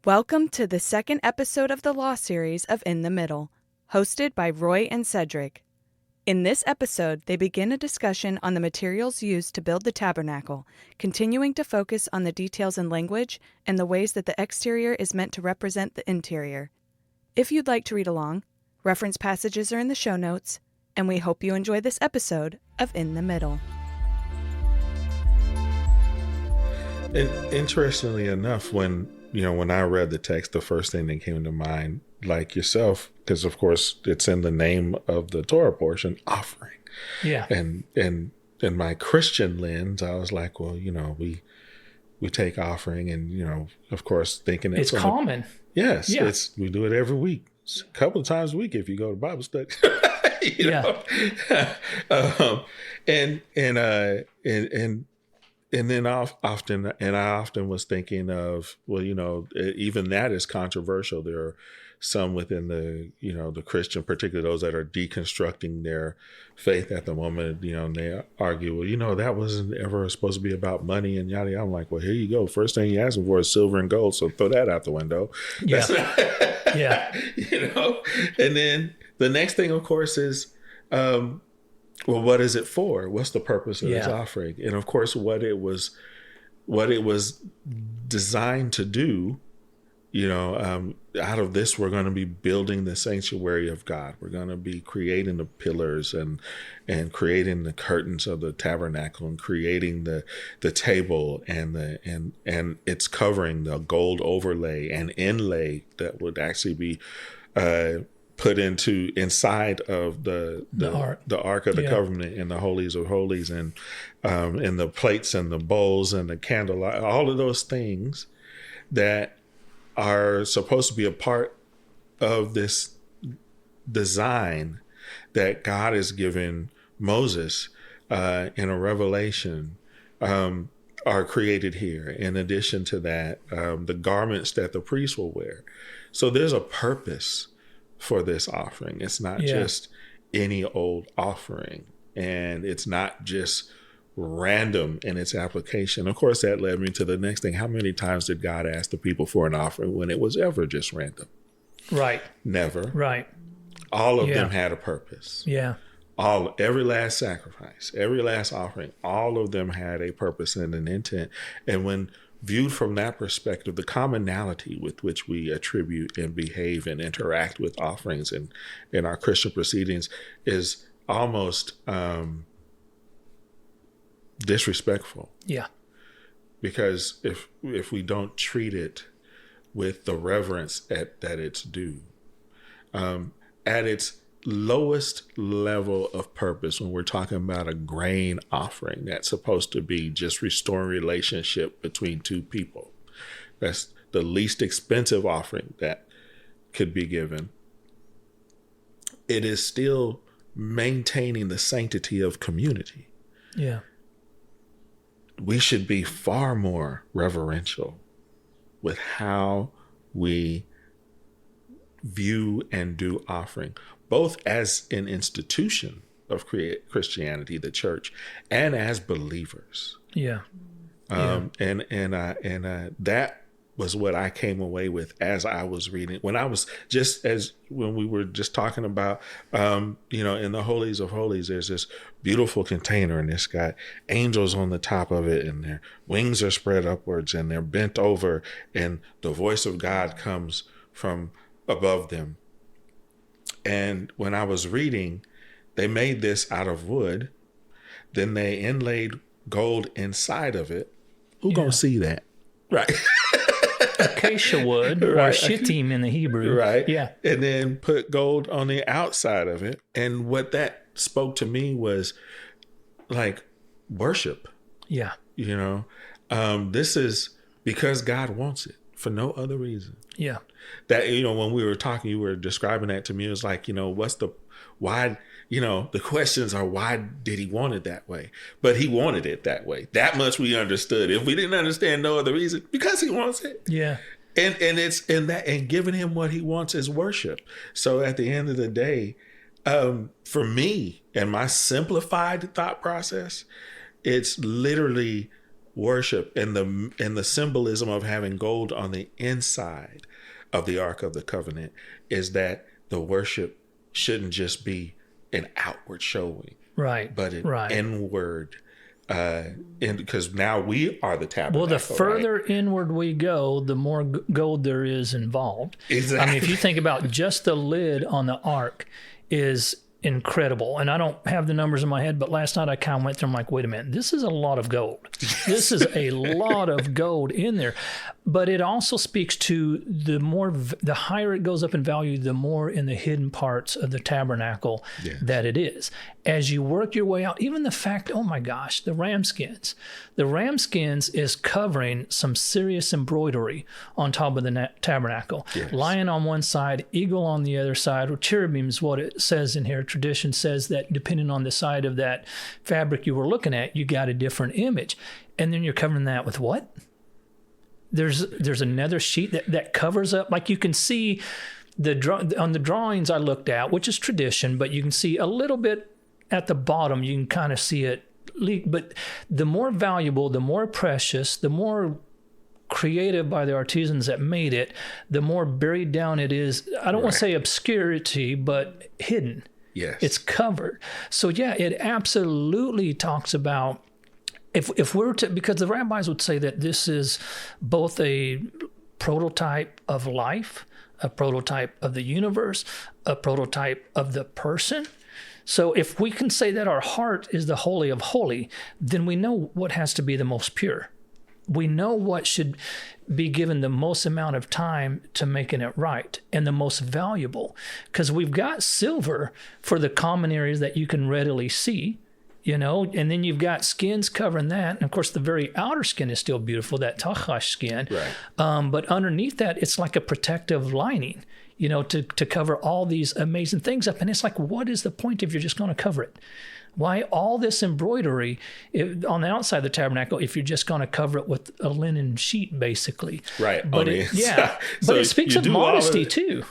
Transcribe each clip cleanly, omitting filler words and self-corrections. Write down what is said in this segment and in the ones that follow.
Welcome to the second episode of the Law series of In the Middle, hosted by Roy and Cedric. In this episode, they begin a discussion on the materials used to build the tabernacle, continuing to focus on the details in language and the ways that the exterior is meant to represent the interior. If you'd like to read along, reference passages are in the show notes, and we hope you enjoy this episode of In the Middle. And interestingly enough, when I read the text, the first thing that came to mind, like yourself, because of course it's in the name of the Torah portion, offering. Yeah. And in my Christian lens, I was like, well, we take offering, and of course thinking it's common. Yes, yeah. We do it every week, a couple of times a week if you go to Bible study. And then I often was thinking of, well, even that is controversial. There are some within the Christian, particularly those that are deconstructing their faith at the moment, and they argue, well, that wasn't ever supposed to be about money and yada yada. I'm like, well, here you go. First thing you ask for is silver and gold, so throw that out the window. Yeah. Yeah. And then the next thing, of course, is, well, what is it for? What's the purpose of this offering? And of course, what it was designed to do, out of this, we're going to be building the sanctuary of God. We're going to be creating the pillars and creating the curtains of the tabernacle and creating the table and it's covering the gold overlay and inlay that would actually be, put inside of the Ark of the Covenant and the Holies of Holies and the plates and the bowls and the candlelight, all of those things that are supposed to be a part of this design that God has given Moses in a revelation are created here. In addition to that, the garments that the priests will wear. So there's a purpose for this offering. It's not just any old offering, and it's not just random in its application. Of course, that led me to the next thing. How many times did God ask the people for an offering when it was ever just random? Right. Never. Right. All of them had a purpose. Yeah. Every last sacrifice, every last offering, all of them had a purpose and an intent. And when viewed from that perspective, the commonality with which we attribute and behave and interact with offerings in our Christian proceedings is almost disrespectful. Yeah. Because if we don't treat it with the reverence that it's due, at its lowest level of purpose, when we're talking about a grain offering that's supposed to be just restoring relationship between two people, that's the least expensive offering that could be given. It is still maintaining the sanctity of community. Yeah. We should be far more reverential with how we view and do offering, both as an institution of Christianity, the church, and as believers. Yeah. And that was what I came away with as I was reading. When we were just talking about, in the Holies of Holies, there's this beautiful container, and it's got angels on the top of it, and their wings are spread upwards, and they're bent over, and the voice of God comes from above them. And when I was reading, they made this out of wood. Then they inlaid gold inside of it. Who gonna see that? Right. Acacia wood, or shittim in the Hebrew. Right. Yeah. And then put gold on the outside of it. And what that spoke to me was like worship. Yeah. This is because God wants it for no other reason. Yeah. That, when we were talking, you were describing that to me. It was like, why, the questions are, why did he want it that way? But he wanted it that way. That much we understood. If we didn't understand no other reason, because he wants it. Yeah. And it's in that, and giving him what he wants is worship. So at the end of the day, for me and my simplified thought process, it's literally worship and the symbolism of having gold on the inside of the Ark of the Covenant is that the worship shouldn't just be an outward showing, Right. but an right. inward. Because now we are the tabernacle. Well, the further right? inward we go, the more gold there is involved. Exactly. I mean, if you think about just the lid on the ark is incredible. And I don't have the numbers in my head, but last night I kind of went through, I'm like, wait a minute, this is a lot of gold. This is a lot of gold in there. But it also speaks to the higher it goes up in value, the more in the hidden parts of the tabernacle that it is. As you work your way out, even the fact, oh my gosh, the ram skins. The ram skins is covering some serious embroidery on top of the tabernacle. Yes. Lion on one side, eagle on the other side, or cherubim is what it says in here. Tradition says that depending on the side of that fabric you were looking at, you got a different image. And then you're covering that with what? There's another sheet that covers up, like you can see on the drawings I looked at, which is tradition, but you can see a little bit at the bottom, you can kind of see it leak. But the more valuable, the more precious, the more creative by the artisans that made it, the more buried down it is. I don't want to say obscurity, but hidden. Yes. It's covered. So yeah, it absolutely talks about, if we're to, because the rabbis would say that this is both a prototype of life, a prototype of the universe, a prototype of the person. So if we can say that our heart is the holy of holy, then we know what has to be the most pure. We know what should be given the most amount of time to making it right and the most valuable. Because we've got silver for the common areas that you can readily see, and then you've got skins covering that. And of course, the very outer skin is still beautiful, that tachash skin. Right. But underneath that, it's like a protective lining, to cover all these amazing things up. And it's like, what is the point if you're just going to cover it? Why all this embroidery on the outside of the tabernacle if you're just going to cover it with a linen sheet, basically? But But it speaks of modesty too.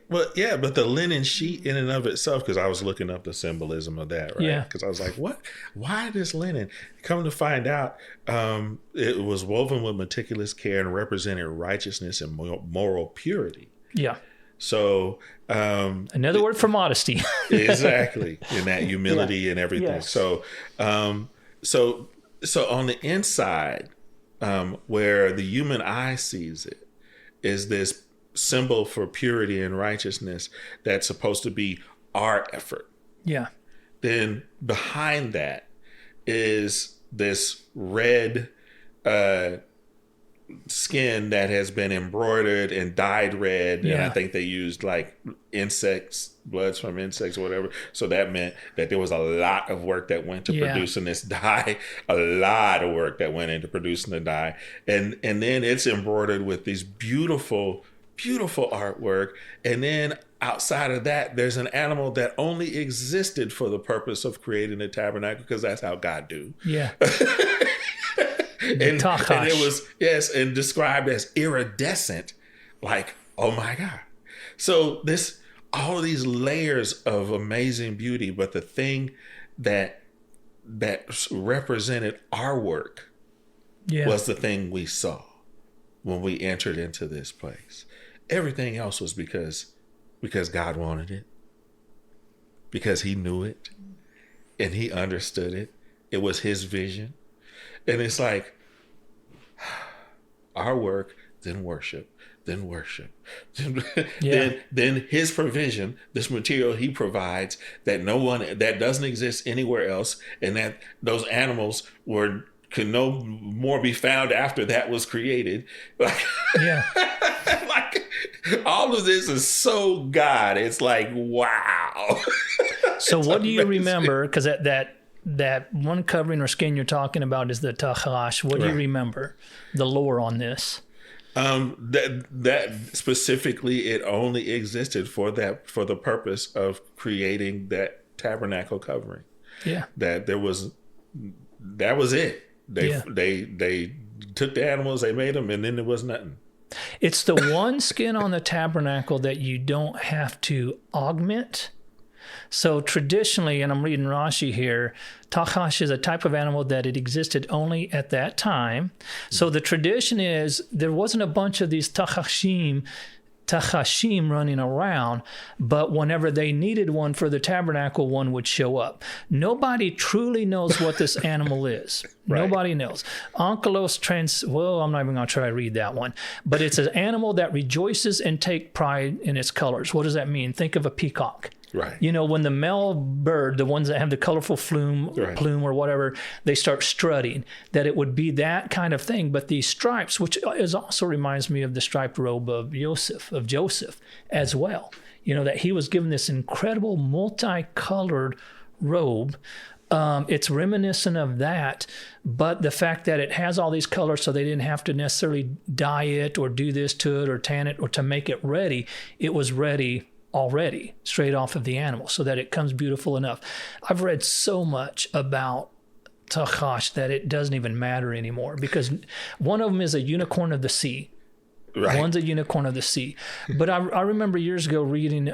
But the linen sheet in and of itself, because I was looking up the symbolism of that, right? Yeah. Because I was like, what? Why this linen? Come to find out, it was woven with meticulous care and represented righteousness and moral purity. Yeah. So another word for modesty. Exactly, in that humility and everything. Yes. So on the inside, where the human eye sees it, is this symbol for purity and righteousness that's supposed to be our effort. Yeah. Then behind that is this red skin that has been embroidered and dyed red. And I think they used like bloods from insects or whatever. So that meant that there was a lot of work that went to producing this dye, a lot of work that went into producing the dye. And then it's embroidered with these beautiful, beautiful artwork. And then outside of that, there's an animal that only existed for the purpose of creating the tabernacle, because that's how God do. Yeah. And it was, and described as iridescent, like, oh my God. So all of these layers of amazing beauty, but the thing that represented our work was the thing we saw when we entered into this place. Everything else was because God wanted it, because he knew it and he understood it. It was his vision. And it's like, our work, then worship, then his provision, this material he provides that that doesn't exist anywhere else, and that those animals could no more be found after that was created. Like all of this is so God. It's like, wow. So what do you remember? Because that one covering or skin you're talking about is the tachash. What do you remember? The lore on this? That specifically, it only existed for the purpose of creating that tabernacle covering. Yeah. That was it. They took the animals, they made them, and then there was nothing. It's the one skin on the tabernacle that you don't have to augment. So traditionally, and I'm reading Rashi here, tachash is a type of animal that it existed only at that time. So the tradition is there wasn't a bunch of these tachashim running around, but whenever they needed one for the tabernacle, one would show up. Nobody truly knows what this animal is. Right. Nobody knows. Onkelos I'm not even going to try to read that one, but it's an animal that rejoices and take pride in its colors. What does that mean? Think of a peacock. Right. You know, when the male bird, the ones that have the colorful plume or whatever, they start strutting, that it would be that kind of thing. But these stripes, which also reminds me of the striped robe of Joseph as well, you know, that he was given this incredible multicolored robe. It's reminiscent of that, but the fact that it has all these colors, so they didn't have to necessarily dye it or do this to it or tan it or to make it ready. It was ready already straight off of the animal so that it comes beautiful enough. I've read so much about tachash that it doesn't even matter anymore, because one of them is a unicorn of the sea. Right. One's a unicorn of the sea. But I remember years ago reading,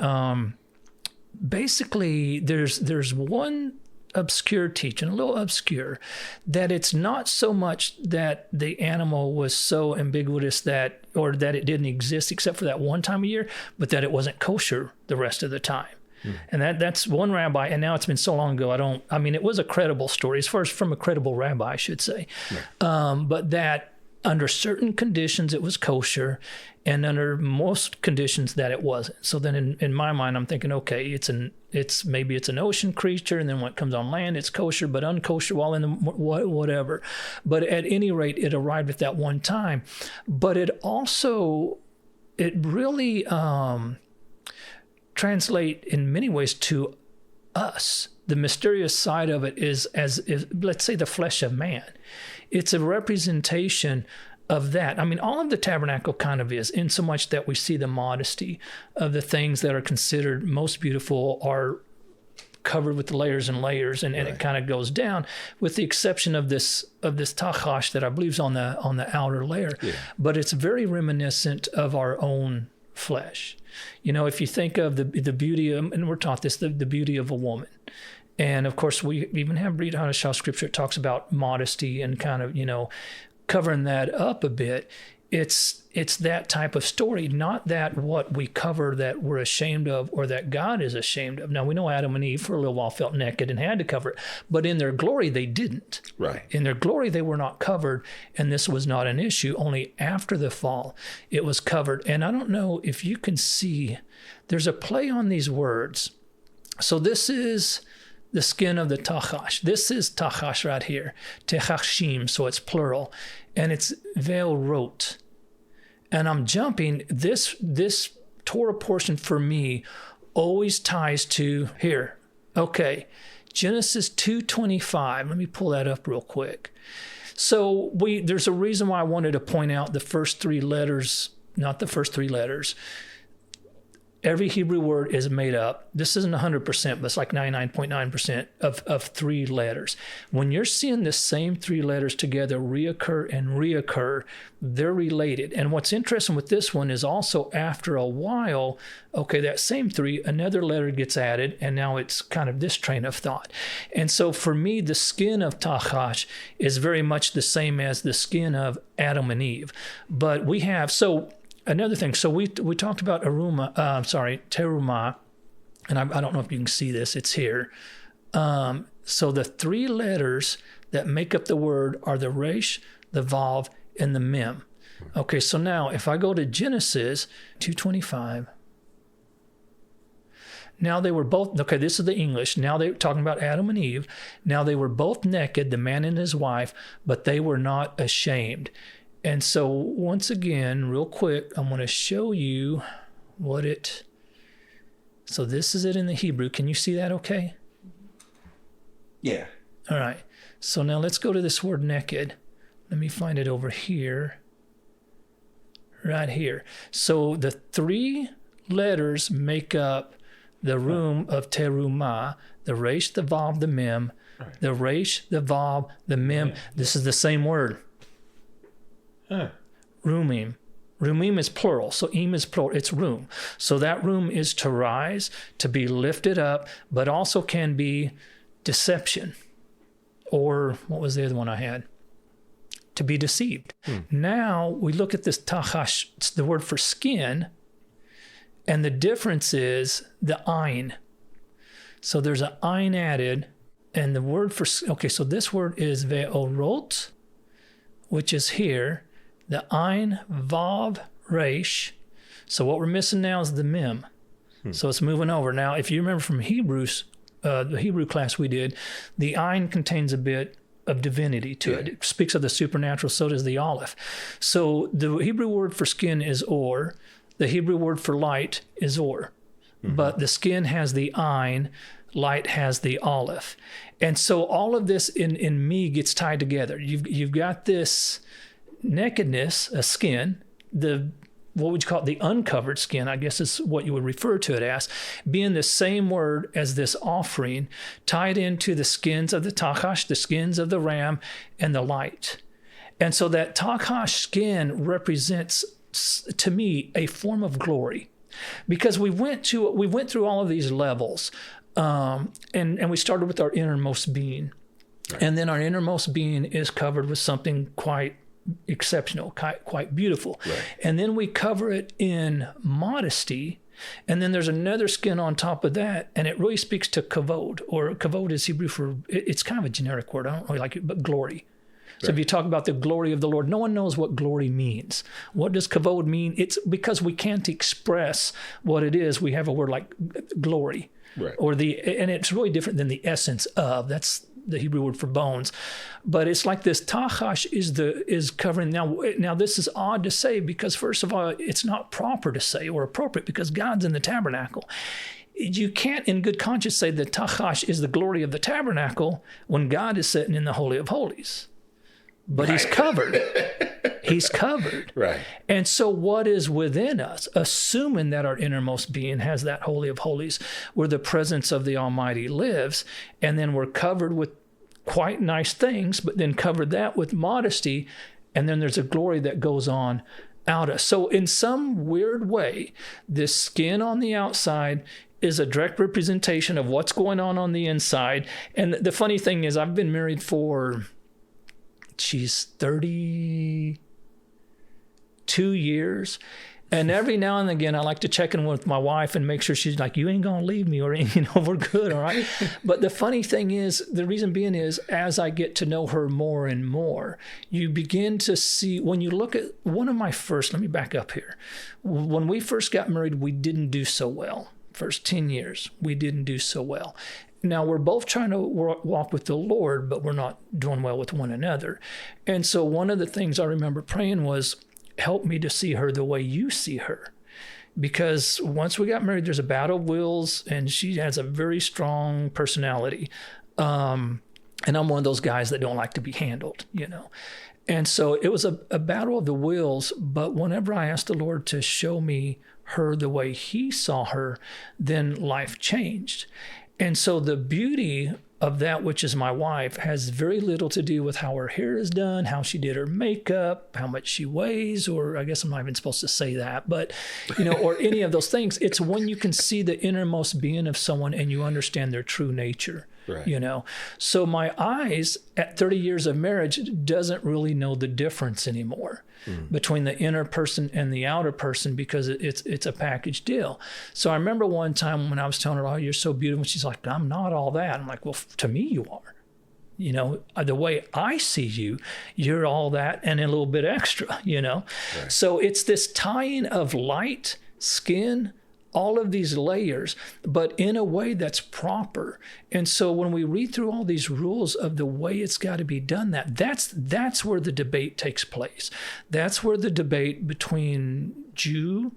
basically there's one obscure teaching, a little obscure, that it's not so much that the animal was so ambiguous that it didn't exist except for that one time a year, but that it wasn't kosher the rest of the time. And that's one rabbi, and now it's been so long ago, it was a credible story, as far as from a credible rabbi, I should say. Right. But that under certain conditions it was kosher, and under most conditions that it wasn't. So then in my mind, I'm thinking, okay, maybe it's an ocean creature, and then when it comes on land, it's kosher, but unkosher while in the whatever. But at any rate, it arrived at that one time. But it really translate in many ways to us. The mysterious side of it is let's say the flesh of man. It's a representation of that. I mean, all of the tabernacle kind of is, in so much that we see the modesty of the things that are considered most beautiful are covered with layers and layers, and it kind of goes down, with the exception of this tachash that I believe is on the outer layer. Yeah. But it's very reminiscent of our own flesh. You know, if you think of the beauty of, and we're taught this, the beauty of a woman. And of course, we even have Brit Hadashah scripture. It talks about modesty and kind of, you know, covering that up a bit. It's that type of story, not that what we cover that we're ashamed of or that God is ashamed of. Now, we know Adam and Eve for a little while felt naked and had to cover it, but in their glory, they didn't. Right. In their glory, they were not covered, and this was not an issue. Only after the fall, it was covered. And I don't know if you can see, there's a play on these words. So this is the skin of the tachash. This is tachash right here, techashim, so it's plural, and it's veil wrote. And I'm jumping, this Torah portion for me always ties to here. Okay, Genesis 2:25. Let me pull that up real quick. So there's a reason why I wanted to point out the first three letters, not the first three letters. Every Hebrew word is made up. This isn't 100%, but it's like 99.9% of three letters. When you're seeing the same three letters together reoccur, they're related. And what's interesting with this one is also after a while, okay, that same three, another letter gets added, and now it's kind of this train of thought. And so for me, the skin of tachash is very much the same as the skin of Adam and Eve. But we have, another thing, so we talked about Terumah, and I don't know if you can see this, it's here. So the three letters that make up the word are the resh, the vav, and the mem. Okay, so now if I go to Genesis 2:25, now they were both, okay, this is the English, now they're talking about Adam and Eve. Now they were both naked, the man and his wife, but they were not ashamed. And so once again, real quick, I'm going to show you so this is it in the Hebrew. Can you see that okay? Yeah. All right. So now let's go to this word naked. Let me find it over here. Right here. So the three letters make up the room of Terumah, the resh, the vav, the mem, the resh, the vav, the mem. This is the same word. Rumim. Rumim is plural, so im is plural. It's room. So that room is to rise, to be lifted up, but also can be deception. Or what was the other one I had? To be deceived. Now we look at this tachash, it's the word for skin, and the difference is the ein. So there's an ein added, and the word for, okay, so this word is ve'orot, which is here, the ein, vav, resh. So what we're missing now is the mem. So it's moving over. Now, if you remember from Hebrews, the Hebrew class we did, the ein contains a bit of divinity to it. It speaks of the supernatural, so does the aleph. So the Hebrew word for skin is or, the Hebrew word for light is or, but the skin has the ein, light has the aleph. And so all of this in me gets tied together. You've got this nakedness, a skin, what would you call it? The uncovered skin, I guess is what you would refer to it as, being the same word as this offering, tied into the skins of the tachash, the skins of the ram, and the light. And so that tachash skin represents, to me, a form of glory. Because we went through all of these levels, and we started with our innermost being. Right. And then our innermost being is covered with something quite exceptional, quite beautiful. Right. And then we cover it in modesty. And then there's another skin on top of that. And it really speaks to kavod, or kavod is Hebrew for, it's kind of a generic word. I don't really like it, but glory. So if you talk about the glory of the Lord, no one knows what glory means. What does kavod mean? It's because we can't express what it is. We have a word like glory. Right. And it's really different than the essence of. That's the Hebrew word for bones. But it's like this tachash is covering. Now this is odd to say because first of all, it's not proper to say or appropriate because God's in the tabernacle. You can't in good conscience say the tachash is the glory of the tabernacle when God is sitting in the Holy of Holies. But he's covered. He's covered. Right. And so what is within us, assuming that our innermost being has that Holy of Holies where the presence of the Almighty lives, and then we're covered with quite nice things, but then covered that with modesty, and then there's a glory that goes on out of us. So in some weird way, this skin on the outside is a direct representation of what's going on the inside. And the funny thing is I've been married for... she's 32 years. And every now and again, I like to check in with my wife and make sure she's like, you ain't going to leave me or, we're good. All right. But the funny thing is, the reason being is as I get to know her more and more, you begin to see when you look at let me back up here. When we first got married, we didn't do so well. First 10 years, we didn't do so well. Now, we're both trying to walk with the Lord, but we're not doing well with one another. And so one of the things I remember praying was, help me to see her the way you see her. Because once we got married, there's a battle of wills, and she has a very strong personality. And I'm one of those guys that don't like to be handled, And so it was a battle of the wills, but whenever I asked the Lord to show me her the way he saw her, then life changed. And so the beauty of that, which is my wife, has very little to do with how her hair is done, how she did her makeup, how much she weighs, or I guess I'm not even supposed to say that, but, or any of those things. It's when you can see the innermost being of someone and you understand their true nature. Right. So my eyes at 30 years of marriage doesn't really know the difference anymore between the inner person and the outer person because it's a package deal. So I remember one time when I was telling her, oh, you're so beautiful. She's like, I'm not all that. I'm like, well, to me you are. The way I see you, you're all that and a little bit extra, Right. So it's this tying of light, skin, all of these layers, but in a way that's proper. And so when we read through all these rules of the way it's got to be done, that's where the debate takes place. That's where the debate between Jew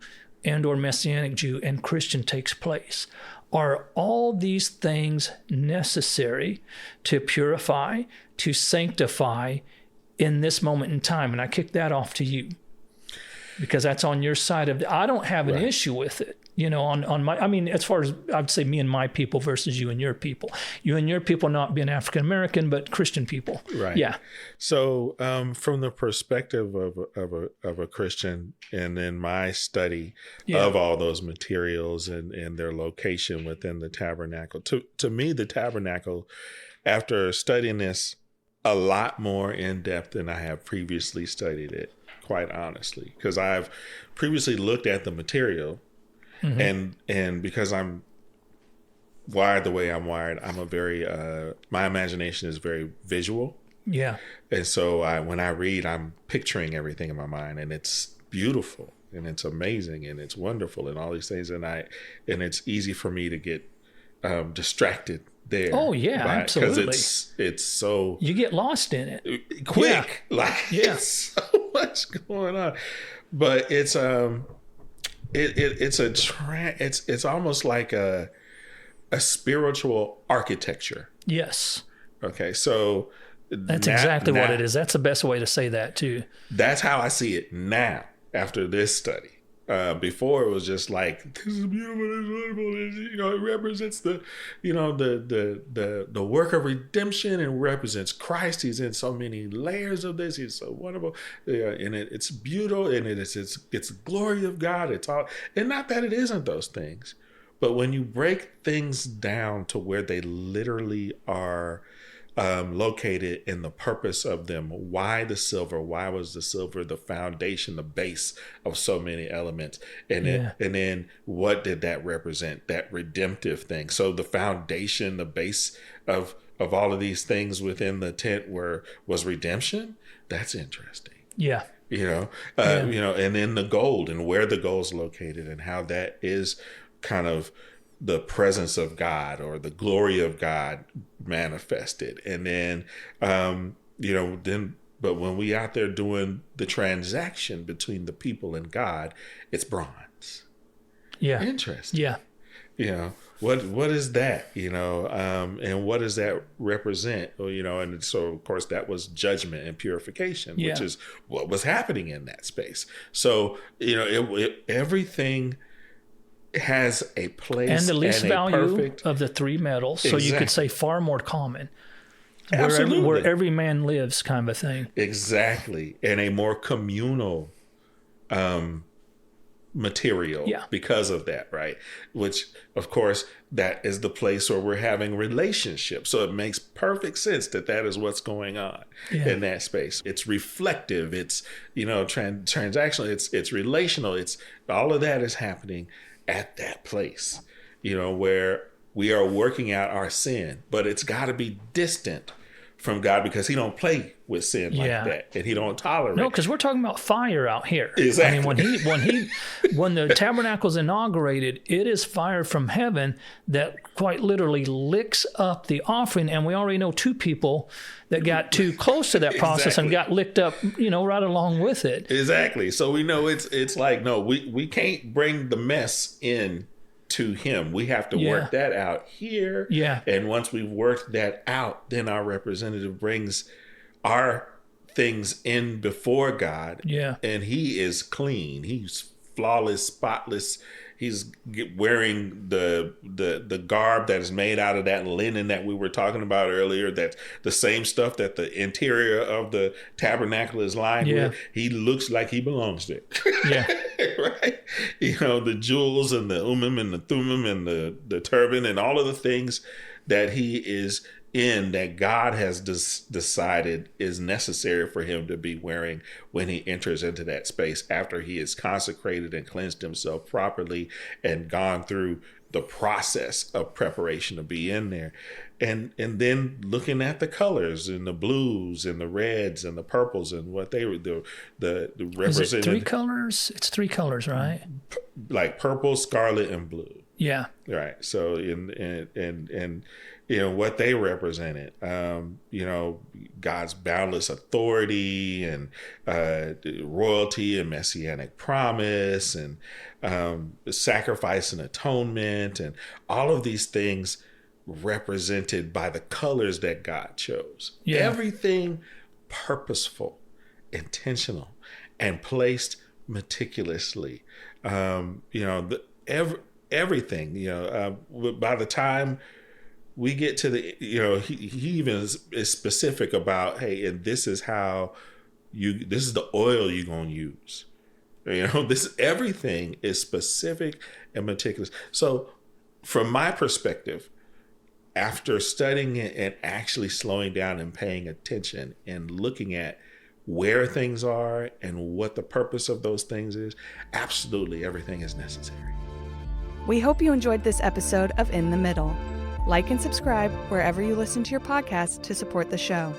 and or Messianic Jew and Christian takes place. Are all these things necessary to purify, to sanctify in this moment in time? And I kick that off to you because that's on your side of I don't have an issue with it. on my, I mean, as far as I'd say me and my people versus you and your people, not being African-American, but Christian people. Right. Yeah. So from the perspective of a Christian, and then my study of all those materials and their location within the tabernacle, to me, the tabernacle, after studying this a lot more in depth than I have previously studied it, quite honestly, because I've previously looked at the material. And because I'm wired the way I'm wired, I'm a very my imagination is very visual. Yeah. And so when I read, I'm picturing everything in my mind, and it's beautiful and it's amazing and it's wonderful and all these things, and it's easy for me to get distracted there. Oh yeah, absolutely. Because it's so, you get lost in it quick. It's so much going on, but it's it's almost like a spiritual architecture. Yes. Okay, so that's exactly what it is. That's the best way to say that too. That's how I see it now after this study. Before it was just like, this is beautiful, this is wonderful. It represents the work of redemption, and represents Christ. He's in so many layers of this. He's so wonderful, and it's beautiful, and it's the glory of God. It's all, and not that it isn't those things, but when you break things down to where they literally are located in the purpose of them. Why the silver? Why was the silver the foundation, the base of so many elements? And then what did that represent? That redemptive thing. So the foundation, the base of all of these things within the tent was redemption. That's interesting. Yeah. And then the gold, and where the gold's located, and how that is kind of the presence of God or the glory of God manifested. And then, but when we out there doing the transaction between the people and God, it's bronze. Yeah. Interesting. Yeah. What is that, and what does that represent? And so of course that was judgment and purification, which is what was happening in that space. So, everything has a place and the least and value of the three metals. So you could say far more common. Absolutely. Where every man lives, kind of a thing. Exactly. And a more communal material because of that, right? Which, of course, that is the place where we're having relationships. So it makes perfect sense that is what's going on in that space. It's reflective. It's, transactional. It's relational. It's all of that is happening at that place, where we are working out our sin, but it's got to be distant from God, because he don't play with sin like that, and he don't tolerate. No, because we're talking about fire out here. Exactly. I mean, when the tabernacle's inaugurated, it is fire from heaven that quite literally licks up the offering, and we already know two people that got too close to that process and got licked up, right along with it. Exactly. So we know it's like, no, we can't bring the mess in to him. We have to work that out here. Yeah. And once we've worked that out, then our representative brings our things in before God. Yeah. And he is clean. He's flawless, spotless. He's wearing the garb that is made out of that linen that we were talking about earlier. That's the same stuff that the interior of the tabernacle is lined with. He looks like he belongs there. Yeah. Right? The jewels and the and the thummim and the turban and all of the things that he is in, that God has decided is necessary for him to be wearing when he enters into that space, after he is consecrated and cleansed himself properly and gone through the process of preparation to be in there. And then looking at the colors and the blues and the reds and the purples and what they were the represented. Is it three colors? It's three colors, right? Like purple, scarlet, and blue. Yeah. Right. So and what they represented, God's boundless authority and royalty and messianic promise and sacrifice and atonement, and all of these things represented by the colors that God chose. Yeah. Everything purposeful, intentional, and placed meticulously. everything. By the time we get to the, he even is specific about, hey, and this is the oil you're gonna use. Everything is specific and meticulous. So, from my perspective, after studying it and actually slowing down and paying attention and looking at where things are and what the purpose of those things is, absolutely everything is necessary. We hope you enjoyed this episode of In the Middle. Like and subscribe wherever you listen to your podcast to support the show.